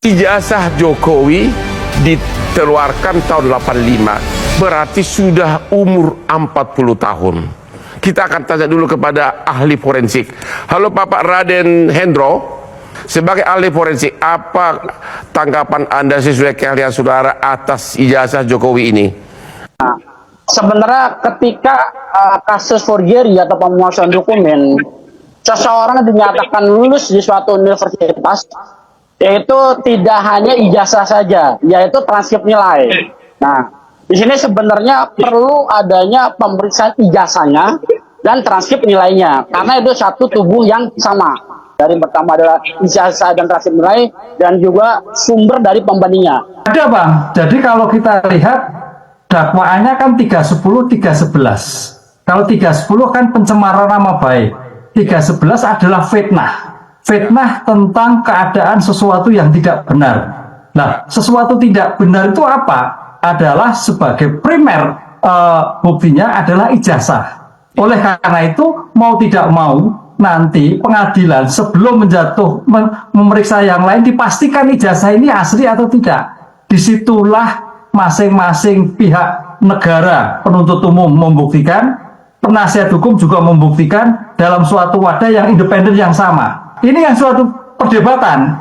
Ijazah Jokowi dikeluarkan tahun 85, berarti sudah umur 40 tahun. Kita akan tanya dulu kepada ahli forensik. Halo Bapak Raden Hendro, sebagai ahli forensik, apa tanggapan Anda sesuai keahlian saudara atas ijazah Jokowi ini? Sebenarnya ketika kasus forgery atau pemalsuan dokumen, seseorang dinyatakan lulus di suatu universitas, yaitu tidak hanya ijazah saja, yaitu transkrip nilai. Nah, di sini sebenarnya perlu adanya pemeriksaan ijazahnya dan transkrip nilainya, karena itu satu tubuh yang sama. Dari pertama adalah ijazah dan transkrip nilai, dan juga sumber dari pembandingnya. Ada Bang, jadi kalau kita lihat dakwaannya kan 310, 311. Kalau 310 kan pencemaran nama baik, 311 adalah fitnah. Fitnah tentang keadaan sesuatu yang tidak benar. Nah, sesuatu tidak benar itu apa? Adalah sebagai primer buktinya adalah ijazah. Oleh karena itu, mau tidak mau, nanti pengadilan sebelum memeriksa yang lain dipastikan ijazah ini asli atau tidak. Disitulah masing-masing pihak negara, penuntut umum membuktikan, penasihat hukum juga membuktikan dalam suatu wadah yang independen yang sama. Ini yang suatu perdebatan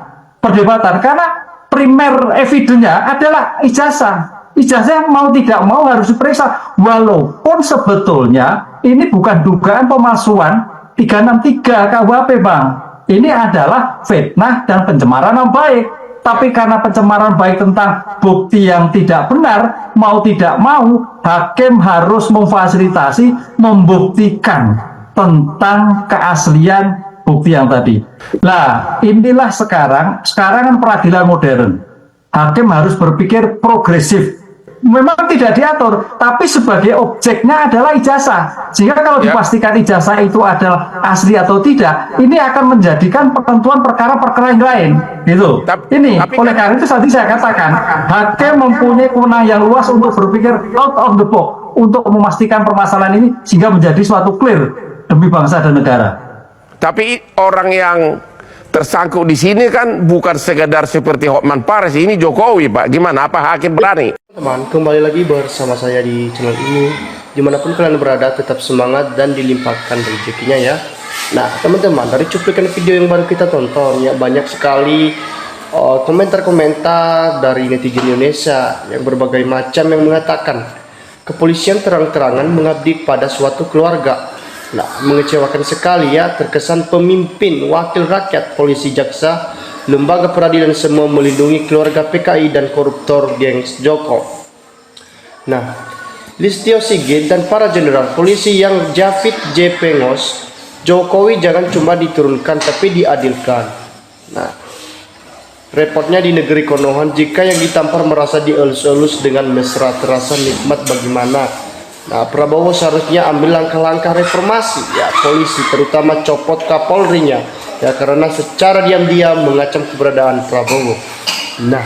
karena primer evidence-nya adalah ijazah. Ijazah yang mau tidak mau harus diperiksa, walaupun sebetulnya ini bukan dugaan pemalsuan 363 KUHP Bang. Ini adalah fitnah dan pencemaran nama baik. Tapi karena pencemaran baik tentang bukti yang tidak benar, mau tidak mau hakim harus memfasilitasi membuktikan tentang keaslian bukti yang tadi. Nah, inilah sekarang kan peradilan modern. Hakim harus berpikir progresif. Memang tidak diatur, tapi sebagai objeknya adalah ijazah. Jika kalau dipastikan ijazah itu adalah asli atau tidak, ini akan menjadikan ketentuan perkara-perkara yang lain. Gitu. Oleh karena itu tadi saya katakan, hakim mempunyai kewenangan yang luas untuk berpikir out of the box, untuk memastikan permasalahan ini sehingga menjadi suatu clear demi bangsa dan negara. Tapi orang yang tersangkut di sini kan bukan sekedar seperti Hotman Paris, ini Jokowi Pak. Gimana? Apa hakim berani? Teman, kembali lagi bersama saya di channel ini. Dimanapun kalian berada, tetap semangat dan dilimpahkan rezekinya ya. Nah teman-teman, dari cuplikan video yang baru kita tonton ya, banyak sekali komentar-komentar dari netizen Indonesia yang berbagai macam yang mengatakan kepolisian terang-terangan mengabdi pada suatu keluarga. Nah, mengecewakan sekali ya, terkesan pemimpin, wakil rakyat, polisi, jaksa, lembaga peradilan semua melindungi keluarga PKI dan koruptor gengs Joko. Nah, Listio Sigit dan para jenderal polisi yang Javit J. Pengos, Jokowi jangan cuma diturunkan tapi diadilkan. Nah, repotnya di negeri Konohan jika yang ditampar merasa dielus-elus dengan mesra, terasa nikmat bagaimana. Nah, Prabowo seharusnya ambil langkah-langkah reformasi ya, polisi terutama copot Kapolrinya ya, karena secara diam-diam mengacam keberadaan Prabowo. Nah,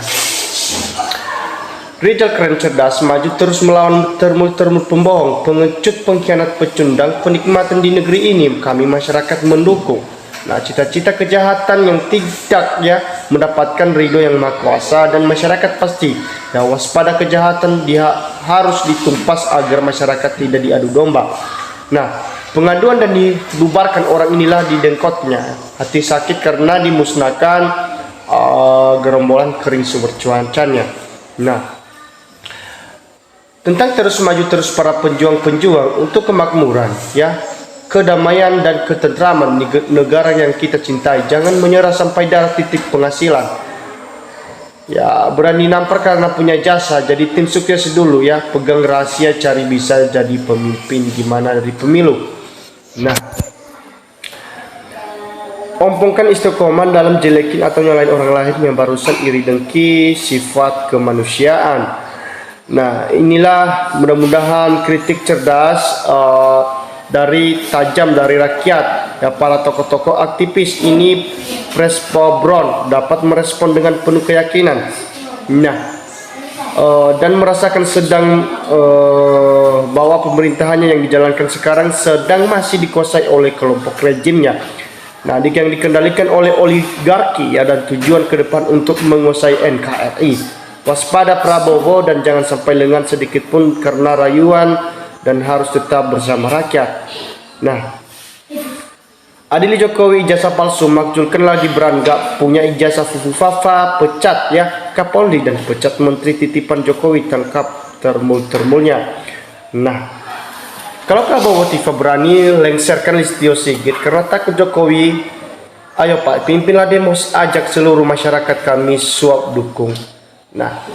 Rizal keren cerdas, maju terus melawan termul-termul pembohong, pengecut, pengkhianat, pecundang, penikmatan di negeri ini kami masyarakat mendukung. Nah, cita-cita kejahatan yang tidak ya mendapatkan ridho yang maha kuasa, dan masyarakat pasti ya waspada kejahatan dia harus ditumpas agar masyarakat tidak diadu domba. Nah, pengaduan dan dibubarkan orang inilah didengkotnya. Hati sakit karena dimusnahkan gerombolan kering sumber cuancanya. Nah, tentang terus maju terus para penjuang-penjuang untuk kemakmuran ya, kedamaian dan ketentraman negara yang kita cintai. Jangan menyerah sampai darah titik penghasilan. Ya, berani nampar karena punya jasa. Jadi tim sukses dulu ya, pegang rahasia, cari bisa jadi pemimpin gimana dari pemilu. Nah, ompongkan istiqomah dalam jelekin atau nyalain orang lain yang barusan iri dengki, sifat kemanusiaan. Nah, inilah mudah-mudahan kritik cerdas dari tajam dari rakyat ya, para tokoh-tokoh aktivis ini respon dapat merespon dengan penuh keyakinan. Nah, dan merasakan sedang bahwa pemerintahannya yang dijalankan sekarang sedang masih dikuasai oleh kelompok rejimnya. Nah, yang dikendalikan oleh oligarki ya, dan tujuan ke depan untuk menguasai NKRI. Waspada Prabowo dan jangan sampai lengah sedikit pun karena rayuan dan harus tetap bersama rakyat. Nah, adili Jokowi ijazah palsu, makjulkan lagi Gibran gak punya ijazah fufu fafa, pecat ya Kapolri dan pecat menteri titipan Jokowi, tangkap termul-termulnya. Nah, kalau Prabowo tiba berani lengserkan Listio Sigit karena takut Jokowi, ayo Pak, pimpinlah demos, ajak seluruh masyarakat kami suap dukung. Nah,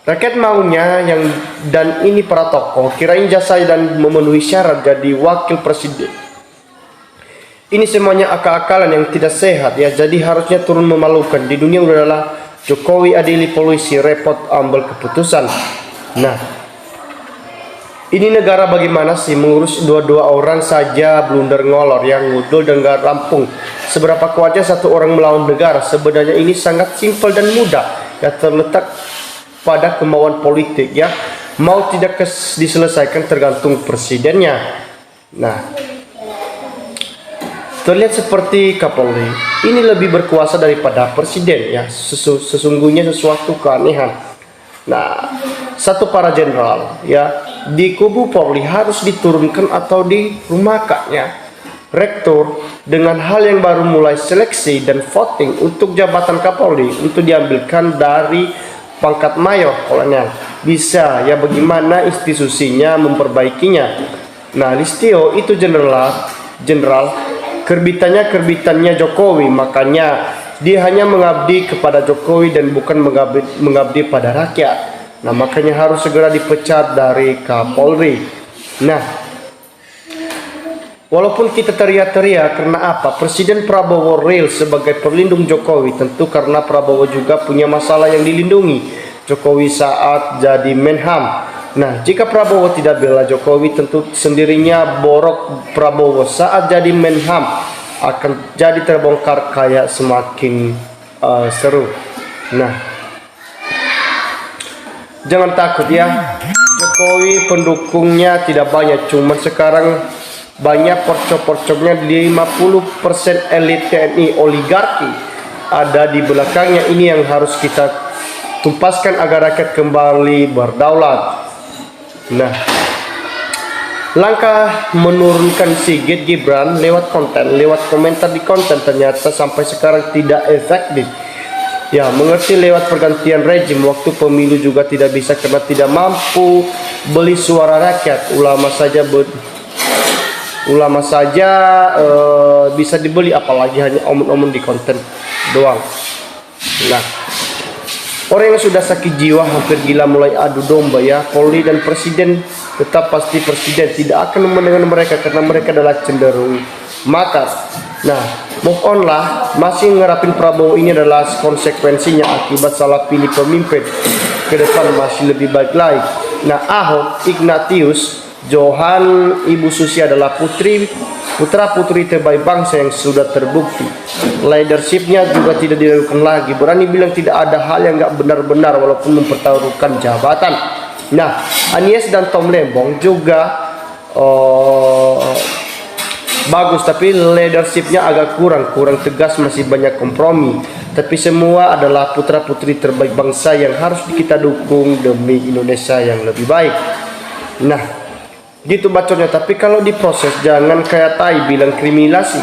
rakyat maunya yang dan ini para tokoh kirain jasa dan memenuhi syarat jadi wakil presiden. Ini semuanya akal-akalan yang tidak sehat ya, jadi harusnya turun memalukan. Di dunia udahlah Jokowi adili polisi, repot ambil keputusan. Nah, ini negara bagaimana sih mengurus dua-dua orang saja blunder ngolor yang ngudul dan gak rampung. Seberapa kuatnya satu orang melawan negara? Sebenarnya ini sangat simpel dan mudah ya, terletak pada kemauan politik ya. Mau tidak diselesaikan tergantung presidennya. Nah, terlihat seperti Kapolri ini lebih berkuasa daripada presiden ya, sesungguhnya sesuatu keanehan. Nah, satu para jenderal ya di kubu Polri harus diturunkan atau dirumahkan ya. Rektor dengan hal yang baru mulai seleksi dan voting untuk jabatan Kapolri untuk diambilkan dari pangkat mayor kolonel. Bisa ya, bagaimana institusinya memperbaikinya. Nah, Listio itu jenderal kerbitannya Jokowi, makanya dia hanya mengabdi kepada Jokowi dan bukan mengabdi pada rakyat. Nah, makanya harus segera dipecat dari Kapolri. Nah, walaupun kita teriak-teriak karena apa? Presiden Prabowo real sebagai pelindung Jokowi, tentu karena Prabowo juga punya masalah yang dilindungi Jokowi saat jadi Menham. Nah, jika Prabowo tidak bela Jokowi, tentu sendirinya borok Prabowo saat jadi Menham akan jadi terbongkar kayak semakin seru. Nah, jangan takut ya, Jokowi pendukungnya tidak banyak, cuman sekarang banyak porcok-porcoknya. 50% elit TNI oligarki ada di belakangnya. Ini yang harus kita tumpaskan agar rakyat kembali berdaulat. Nah, langkah menurunkan Sigit Gibran lewat konten, lewat komentar di konten ternyata sampai sekarang tidak efektif. Ya, mengerti lewat pergantian rejim waktu pemilu juga tidak bisa karena tidak mampu beli suara rakyat. Ulama saja bisa dibeli, apalagi hanya omong-omong di konten doang. Nah, orang yang sudah sakit jiwa hampir gila mulai adu domba ya. Polri dan presiden tetap pasti presiden tidak akan mendengar mereka karena mereka adalah cenderung makar. Nah, move on lah. Masih ngerapin Prabowo ini adalah konsekuensinya akibat salah pilih pemimpin. Ke depan masih lebih baik lagi. Nah, Ahok, Ignatius, Johan, Ibu Susi adalah putra putri terbaik bangsa yang sudah terbukti. Leadershipnya juga tidak diragukan lagi. Berani bilang tidak ada hal yang nggak benar-benar walaupun mempertaruhkan jabatan. Nah, Anies dan Tom Lembong juga bagus, tapi leadershipnya agak kurang tegas, masih banyak kompromi. Tapi semua adalah putra putri terbaik bangsa yang harus kita dukung demi Indonesia yang lebih baik. Nah, gitu bacotnya. Tapi kalau diproses jangan kayak tai bilang kriminalisasi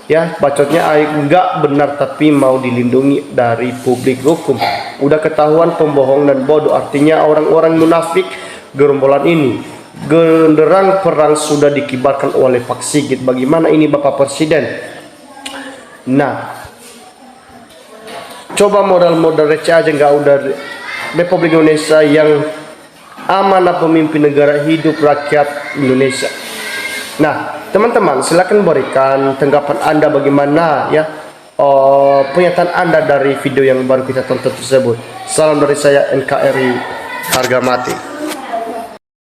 ya. Bacotnya enggak benar tapi mau dilindungi dari publik hukum. Udah ketahuan pembohong dan bodoh, artinya orang-orang munafik gerombolan ini. Genderang perang sudah dikibarkan oleh Pak Sigit. Bagaimana ini Bapak Presiden? Nah, coba modal-modal receh aja nggak udah Republik Indonesia yang amanah pemimpin negara, hidup rakyat Indonesia. Nah, teman-teman silakan berikan tanggapan Anda bagaimana ya pernyataan Anda dari video yang baru kita tonton tersebut. Salam dari saya NKRI harga mati.